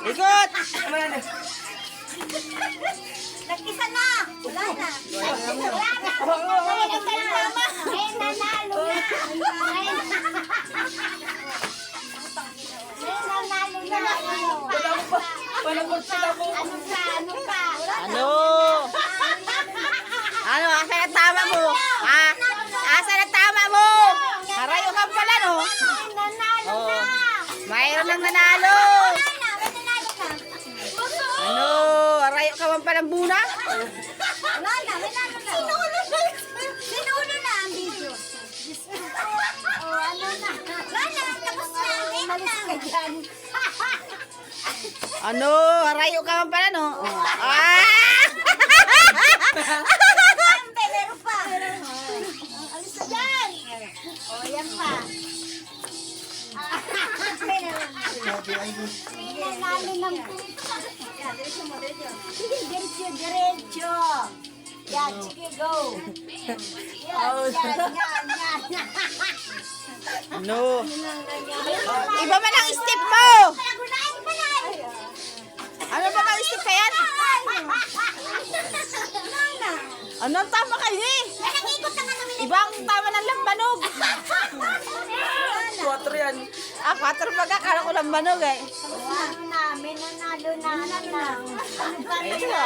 Ikot! Nagkisa na! Wala na! Wala na! Nanalo na! Ano pa? Ano? Ano? Asan ang tama mo? Ha? Asan ang tama mo? Harayo ka pala, no? Nanalo Oo. na! Mayroon ng nanalo. May nanalo na! Ano? Harayo ka man palang buna? Wala na! May nanalo na! Sinulo na ang video. Oh, ano na? Wala! Tapos na! Malis ka dyan. Ano? Harayo ka man pala, no? Ah! Meron pa. Alis na dyan. O, yan pa. May nanalo ng pizza. Yan, diretso mo, diretso. Sige, diretso, diretso. Yan, sige, go. Yan. Ano? Iba man ang step mo! Palagunain pa na. Ano ba ang step kaya? Nana. Ano ang tama kayo eh? Nakikot na nga namin. Ibang tama ng lambanog. 4 yan. 4 baga, kala ko lambanog eh. Ano na, may nanalo na. Ano na.